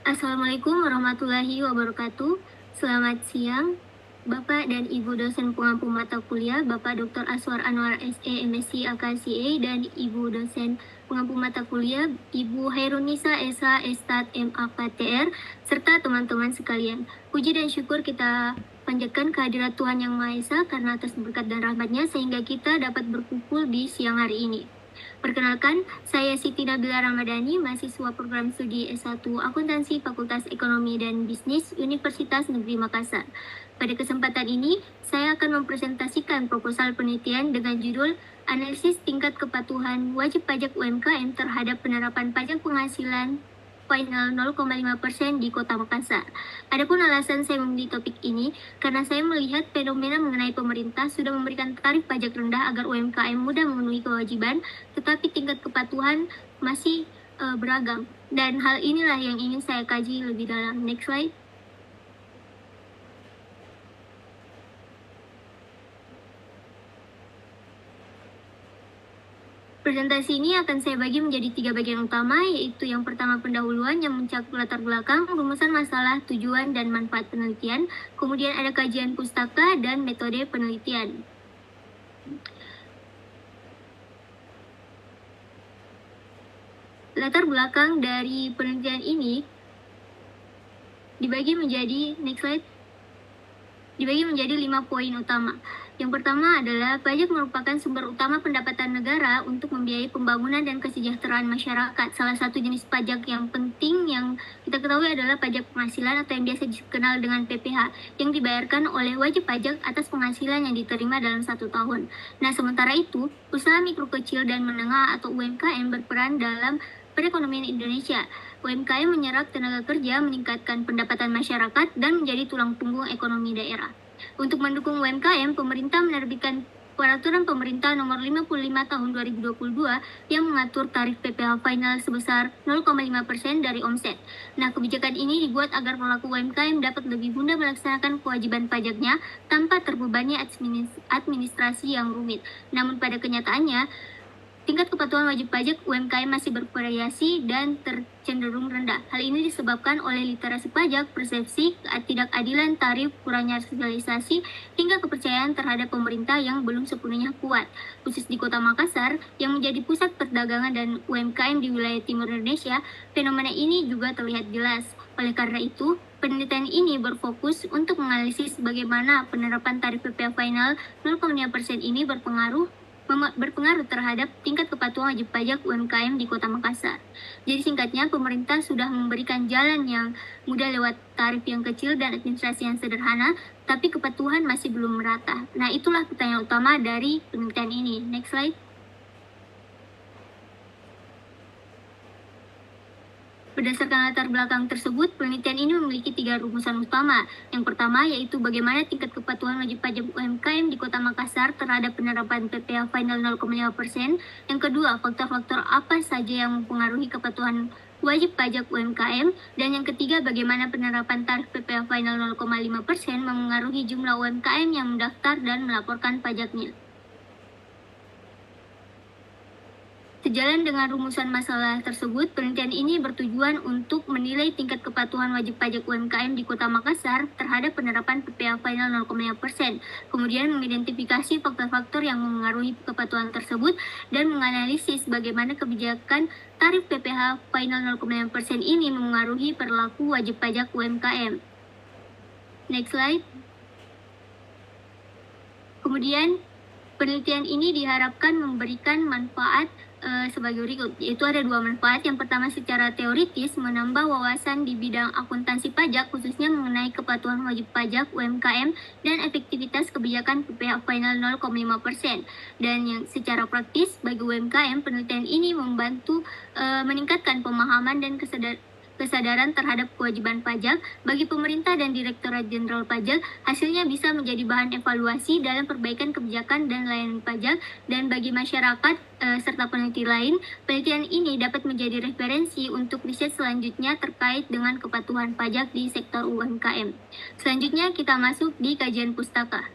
Assalamualaikum warahmatullahi wabarakatuh. Selamat siang, Bapak dan Ibu dosen pengampu mata kuliah, Bapak Dr. Aswar Anwar SE MSc AKCA dan Ibu dosen pengampu mata kuliah, Ibu Hairunisa SH Estat MAKTR, serta teman-teman sekalian. Puji dan syukur kita panjatkan kehadirat Tuhan Yang Maha Esa karena atas berkat dan rahmat-Nya sehingga kita dapat berkumpul di siang hari ini. Perkenalkan, saya Siti Nabila Ramadhani, mahasiswa program studi S1 Akuntansi Fakultas Ekonomi dan Bisnis Universitas Negeri Makassar. Pada kesempatan ini, saya akan mempresentasikan proposal penelitian dengan judul Analisis Tingkat Kepatuhan Wajib Pajak UMKM terhadap Penerapan Pajak Penghasilan Final 0,5% di Kota Makassar. Adapun alasan saya memilih topik ini, karena saya melihat fenomena mengenai pemerintah sudah memberikan tarif pajak rendah agar UMKM mudah memenuhi kewajiban, tetapi tingkat kepatuhan masih beragam. Dan hal inilah yang ingin saya kaji lebih dalam. Next slide. Presentasi ini akan saya bagi menjadi 3 bagian utama, yaitu yang pertama pendahuluan yang mencakup latar belakang, rumusan masalah, tujuan, dan manfaat penelitian. Kemudian ada kajian pustaka dan metode penelitian. Latar belakang dari penelitian ini dibagi menjadi 5 poin utama. Yang pertama adalah pajak merupakan sumber utama pendapatan negara untuk membiayai pembangunan dan kesejahteraan masyarakat. Salah satu jenis pajak yang penting yang kita ketahui adalah pajak penghasilan atau yang biasa dikenal dengan PPH, yang dibayarkan oleh wajib pajak atas penghasilan yang diterima dalam 1 tahun. Nah, sementara itu, usaha mikro kecil dan menengah atau UMKM berperan dalam perekonomian Indonesia. UMKM menyerap tenaga kerja, meningkatkan pendapatan masyarakat, dan menjadi tulang punggung ekonomi daerah. Untuk mendukung UMKM, pemerintah menerbitkan Peraturan Pemerintah Nomor 55 Tahun 2022 yang mengatur tarif PPh final sebesar 0,5% dari omset. Nah, kebijakan ini dibuat agar pelaku UMKM dapat lebih mudah melaksanakan kewajiban pajaknya tanpa terbebani administrasi yang rumit. Namun pada kenyataannya, tingkat kepatuhan wajib pajak UMKM masih bervariasi dan cenderung rendah. Hal ini disebabkan oleh literasi pajak, persepsi ketidakadilan tarif, kurangnya sosialisasi, hingga kepercayaan terhadap pemerintah yang belum sepenuhnya kuat. Khusus di Kota Makassar, yang menjadi pusat perdagangan dan UMKM di wilayah timur Indonesia, fenomena ini juga terlihat jelas. Oleh karena itu, penelitian ini berfokus untuk menganalisis bagaimana penerapan tarif PPh final 0,5% ini berpengaruh terhadap tingkat kepatuhan wajib pajak UMKM di Kota Makassar. Jadi singkatnya, pemerintah sudah memberikan jalan yang mudah lewat tarif yang kecil dan administrasi yang sederhana, tapi kepatuhan masih belum merata. Nah, itulah pertanyaan utama dari penelitian ini. Next slide. Berdasarkan latar belakang tersebut, penelitian ini memiliki 3 rumusan utama. Yang pertama yaitu bagaimana tingkat kepatuhan wajib pajak UMKM di Kota Makassar terhadap penerapan PPh final 0,5%. Yang kedua, faktor-faktor apa saja yang mempengaruhi kepatuhan wajib pajak UMKM. Dan yang ketiga, bagaimana penerapan tarif PPh final 0,5% memengaruhi jumlah UMKM yang mendaftar dan melaporkan pajaknya. Sejalan dengan rumusan masalah tersebut, penelitian ini bertujuan untuk menilai tingkat kepatuhan wajib pajak UMKM di Kota Makassar terhadap penerapan PPh final 0,5%, kemudian mengidentifikasi faktor-faktor yang memengaruhi kepatuhan tersebut, dan menganalisis bagaimana kebijakan tarif PPh final 0,5% ini memengaruhi perilaku wajib pajak UMKM. Next slide. Kemudian, penelitian ini diharapkan memberikan manfaat sebagai berikut, yaitu ada 2 manfaat. Yang pertama, secara teoritis menambah wawasan di bidang akuntansi pajak, khususnya mengenai kepatuhan wajib pajak UMKM dan efektivitas kebijakan PPh final 0,5%. Dan yang secara praktis bagi UMKM, penelitian ini membantu meningkatkan pemahaman dan kesadaran terhadap kewajiban pajak bagi pemerintah dan Direktorat Jenderal Pajak. Hasilnya bisa menjadi bahan evaluasi dalam perbaikan kebijakan dan layanan pajak, dan bagi masyarakat serta peneliti lain, penelitian ini dapat menjadi referensi untuk riset selanjutnya terkait dengan kepatuhan pajak di sektor UMKM. Selanjutnya kita masuk di kajian pustaka.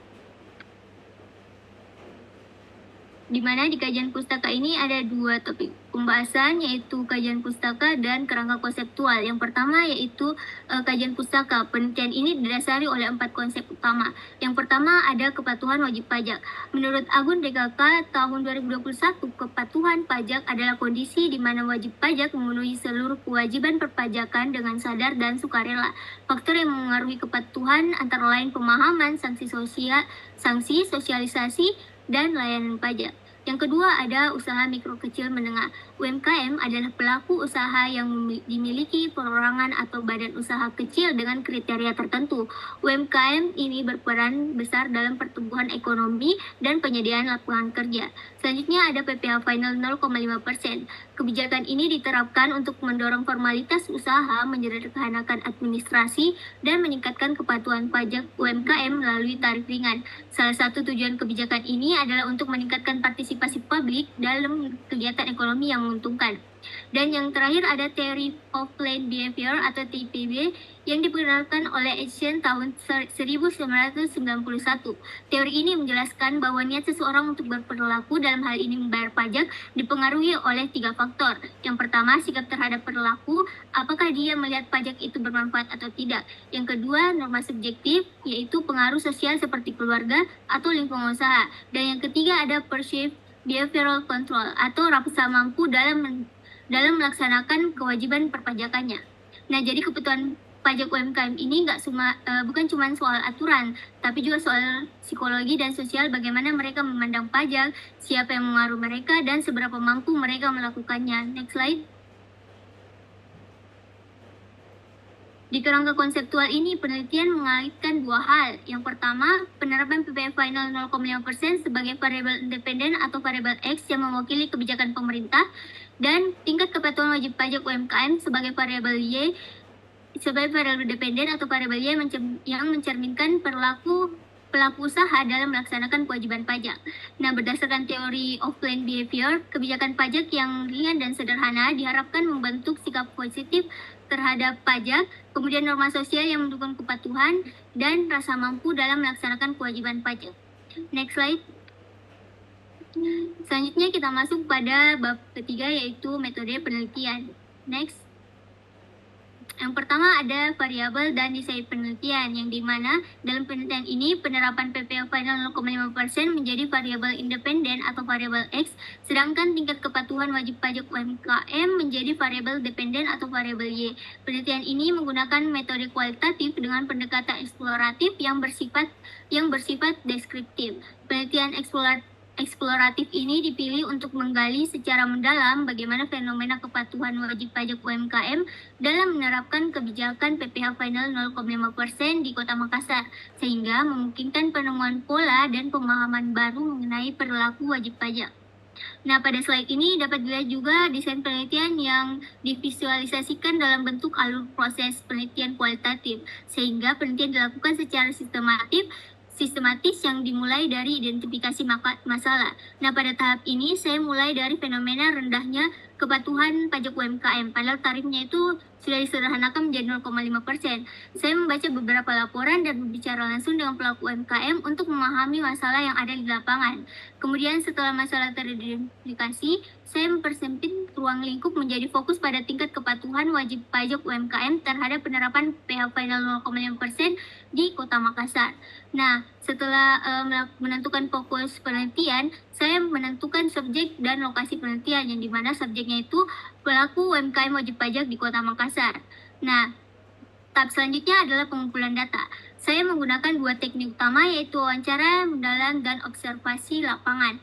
di mana di kajian pustaka ini ada dua topik pembahasan, yaitu kajian pustaka dan kerangka konseptual. Yang pertama yaitu kajian pustaka. Penelitian ini didasari oleh 4 konsep utama. Yang pertama ada kepatuhan wajib pajak. Menurut Agun DKK tahun 2021, kepatuhan pajak adalah kondisi di mana wajib pajak memenuhi seluruh kewajiban perpajakan dengan sadar dan sukarela. Faktor yang mengaruhi kepatuhan antara lain pemahaman, sanksi sosial, sanksi, sosialisasi, dan layanan pajak. Yang kedua ada usaha mikro kecil menengah. UMKM adalah pelaku usaha yang dimiliki perorangan atau badan usaha kecil dengan kriteria tertentu. UMKM ini berperan besar dalam pertumbuhan ekonomi dan penyediaan lapangan kerja. Selanjutnya ada PPh final 0,5%. Kebijakan ini diterapkan untuk mendorong formalitas usaha, menyederhanakan administrasi, dan meningkatkan kepatuhan pajak UMKM melalui tarif ringan. Salah satu tujuan kebijakan ini adalah untuk meningkatkan partisipasi publik dalam kegiatan ekonomi yang menguntungkan. Dan yang terakhir ada Theory of Planned Behavior atau TPB yang diperkenalkan oleh Edison tahun 1991. Teori ini menjelaskan bahwa niat seseorang untuk berperilaku, dalam hal ini membayar pajak, dipengaruhi oleh 3 faktor. Yang pertama, sikap terhadap perilaku, apakah dia melihat pajak itu bermanfaat atau tidak. Yang kedua, norma subjektif, yaitu pengaruh sosial seperti keluarga atau lingkungan usaha. Dan yang ketiga ada perceived behavioral control atau rasa mampu dalam melaksanakan kewajiban perpajakannya. Nah, jadi kebutuhan pajak UMKM ini bukan cuma soal aturan, tapi juga soal psikologi dan sosial, bagaimana mereka memandang pajak, siapa yang mengaruh mereka, dan seberapa mampu mereka melakukannya. Next slide. Di kerangka konseptual ini, penelitian mengaitkan 2 hal. Yang pertama, penerapan PPh final 0,5% sebagai variabel independen atau variabel X yang mewakili kebijakan pemerintah, dan tingkat kepatuhan wajib pajak UMKM sebagai variabel Y, sebagai variabel dependen atau variabel Y yang mencerminkan pelaku usaha dalam melaksanakan kewajiban pajak. Nah, berdasarkan teori of planned behavior, kebijakan pajak yang ringan dan sederhana diharapkan membentuk sikap positif terhadap pajak, kemudian norma sosial yang mendukung kepatuhan, dan rasa mampu dalam melaksanakan kewajiban pajak. Next slide. Selanjutnya kita masuk pada bab ketiga, yaitu metode penelitian. Next. Yang pertama ada variabel dan desain penelitian, yang dimana dalam penelitian ini penerapan PPh final 0,5% menjadi variabel independen atau variabel X, sedangkan tingkat kepatuhan wajib pajak UMKM menjadi variabel dependen atau variabel Y. Penelitian ini menggunakan metode kualitatif dengan pendekatan eksploratif yang bersifat deskriptif. Penelitian eksploratif ini dipilih untuk menggali secara mendalam bagaimana fenomena kepatuhan wajib pajak UMKM dalam menerapkan kebijakan PPh final 0,5% di Kota Makassar, sehingga memungkinkan penemuan pola dan pemahaman baru mengenai perilaku wajib pajak. Nah, pada slide ini dapat dilihat juga desain penelitian yang divisualisasikan dalam bentuk alur proses penelitian kualitatif, sehingga penelitian dilakukan secara sistematis yang dimulai dari identifikasi masalah. Nah, pada tahap ini saya mulai dari fenomena rendahnya kepatuhan pajak UMKM, padahal tarifnya itu sudah disederhanakan menjadi 0,5%. Saya membaca beberapa laporan dan berbicara langsung dengan pelaku UMKM untuk memahami masalah yang ada di lapangan. Kemudian setelah masalah teridentifikasi, saya mempersempit ruang lingkup menjadi fokus pada tingkat kepatuhan wajib pajak UMKM terhadap penerapan PPh final 0,5% di Kota Makassar. Nah, setelah menentukan fokus penelitian, saya menentukan subjek dan lokasi penelitian, yang dimana subjeknya itu pelaku UMKM wajib pajak di Kota Makassar. Nah, tahap selanjutnya adalah pengumpulan data. Saya menggunakan 2 teknik utama, yaitu wawancara mendalam dan observasi lapangan.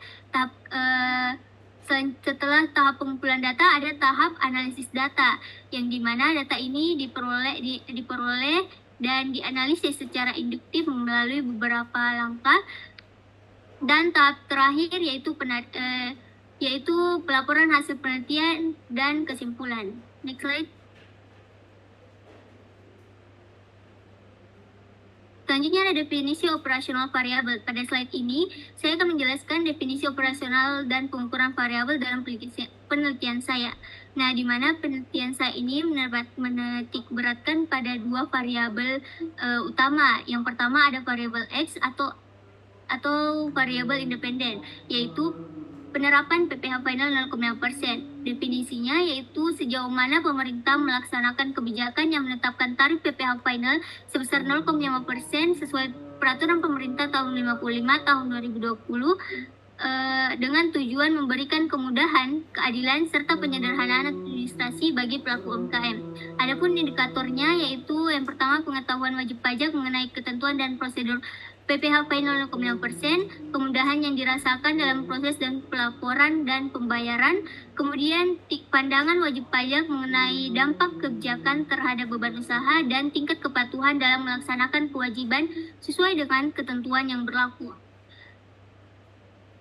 Setelah tahap pengumpulan data, ada tahap analisis data, yang dimana data ini diperoleh dan dianalisis secara induktif melalui beberapa langkah. Dan tahap terakhir yaitu pelaporan hasil penelitian dan kesimpulan. Next slide. Selanjutnya ada definisi operasional variabel. Pada slide ini, saya akan menjelaskan definisi operasional dan pengukuran variabel dalam penelitian saya. Nah, di mana penelitian saya ini menitik beratkan pada 2 variabel utama. Yang pertama ada variabel X atau variabel independen, yaitu penerapan PPh final 0,5%. Definisinya yaitu sejauh mana pemerintah melaksanakan kebijakan yang menetapkan tarif PPh final sebesar 0,5% sesuai peraturan pemerintah tahun 55 tahun 2020 dengan tujuan memberikan kemudahan, keadilan, serta penyederhanaan administrasi bagi pelaku UMKM. Adapun indikatornya yaitu yang pertama pengetahuan wajib pajak mengenai ketentuan dan prosedur PPh final 0,5%, kemudahan yang dirasakan dalam proses dan pelaporan dan pembayaran, kemudian pandangan wajib pajak mengenai dampak kebijakan terhadap beban usaha dan tingkat kepatuhan dalam melaksanakan kewajiban sesuai dengan ketentuan yang berlaku.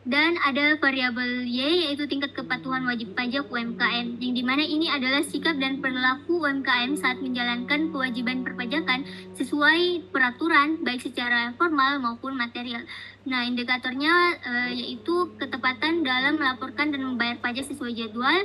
Dan ada variabel Y yaitu tingkat kepatuhan wajib pajak UMKM, yang dimana ini adalah sikap dan perilaku UMKM saat menjalankan kewajiban perpajakan sesuai peraturan baik secara formal maupun material. Nah, indikatornya yaitu ketepatan dalam melaporkan dan membayar pajak sesuai jadwal,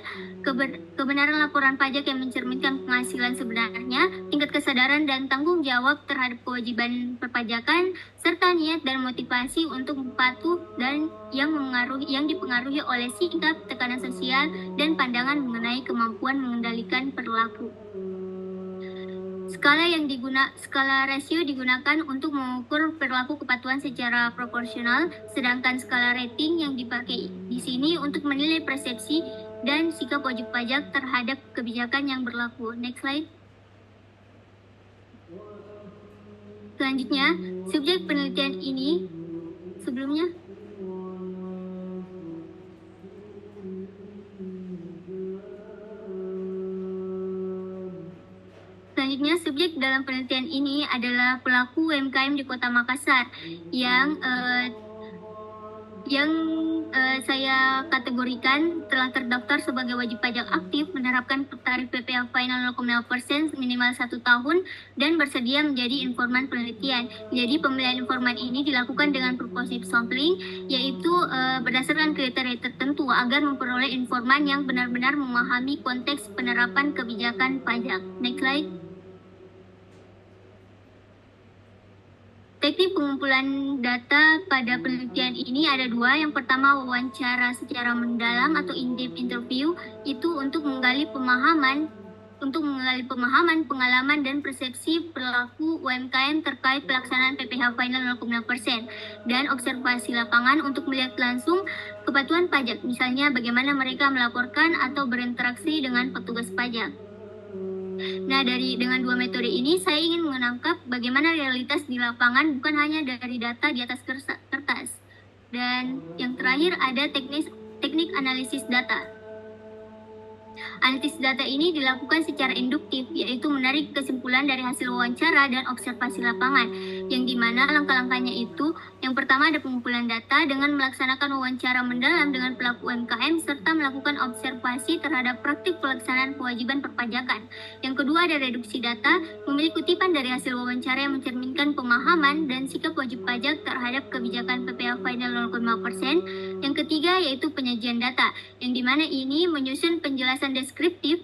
kebenaran laporan pajak yang mencerminkan penghasilan sebenarnya, tingkat kesadaran dan tanggung jawab terhadap kewajiban perpajakan, serta niat dan motivasi untuk patuh dan yang dipengaruhi oleh sikap, tekanan sosial, dan pandangan mengenai kemampuan mengendalikan perilaku. Skala rasio digunakan untuk mengukur perilaku kepatuhan secara proporsional, sedangkan skala rating yang dipakai di sini untuk menilai persepsi dan sikap wajib pajak terhadap kebijakan yang berlaku. Next slide. Selanjutnya, subjek penelitian ini sebelumnya subjek dalam penelitian ini adalah pelaku UMKM di Kota Makassar yang saya kategorikan telah terdaftar sebagai wajib pajak aktif, menerapkan tarif PPh final 0,5% minimal 1 tahun, dan bersedia menjadi informan penelitian. Jadi pemilihan informan ini dilakukan dengan purposive sampling, yaitu berdasarkan kriteria tertentu agar memperoleh informan yang benar-benar memahami konteks penerapan kebijakan pajak. Next slide. Teknik pengumpulan data pada penelitian ini ada dua. Yang pertama wawancara secara mendalam atau in-depth interview, itu untuk menggali pemahaman, pengalaman dan persepsi perilaku UMKM terkait pelaksanaan PPh final 0,5%, dan observasi lapangan untuk melihat langsung kepatuhan pajak, misalnya bagaimana mereka melaporkan atau berinteraksi dengan petugas pajak. Nah, dengan dua metode ini saya ingin menangkap bagaimana realitas di lapangan, bukan hanya dari data di atas kertas. Dan yang terakhir ada teknik analisis data. Analisis data ini dilakukan secara induktif, yaitu menarik kesimpulan dari hasil wawancara dan observasi lapangan, yang dimana langkah-langkahnya itu, yang pertama ada pengumpulan data dengan melaksanakan wawancara mendalam dengan pelaku UMKM serta melakukan observasi terhadap praktik pelaksanaan kewajiban perpajakan. Yang kedua ada reduksi data, memilih kutipan dari hasil wawancara yang mencerminkan pemahaman dan sikap wajib pajak terhadap kebijakan PPh final 0,5%. Yang ketiga yaitu penyajian data, yang dimana ini menyusun penjelasan deskriptif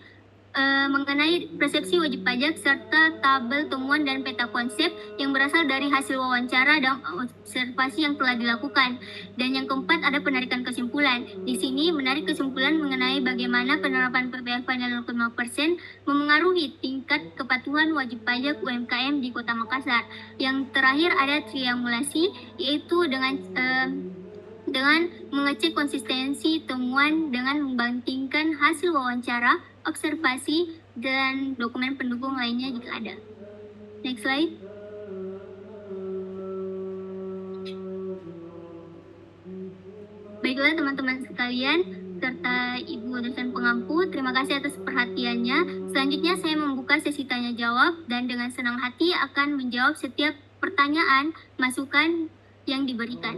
mengenai persepsi wajib pajak serta tabel temuan dan peta konsep yang berasal dari hasil wawancara dan observasi yang telah dilakukan. Dan yang keempat ada penarikan kesimpulan. Di sini menarik kesimpulan mengenai bagaimana penerapan PPh final 0,5% memengaruhi tingkat kepatuhan wajib pajak UMKM di Kota Makassar. Yang terakhir ada triangulasi, yaitu dengan mengecek konsistensi temuan dengan membandingkan hasil wawancara, observasi, dan dokumen pendukung lainnya jika ada. Next slide. Baiklah teman-teman sekalian, serta Ibu dosen pengampu, terima kasih atas perhatiannya. Selanjutnya saya membuka sesi tanya jawab dan dengan senang hati akan menjawab setiap pertanyaan, masukan yang diberikan.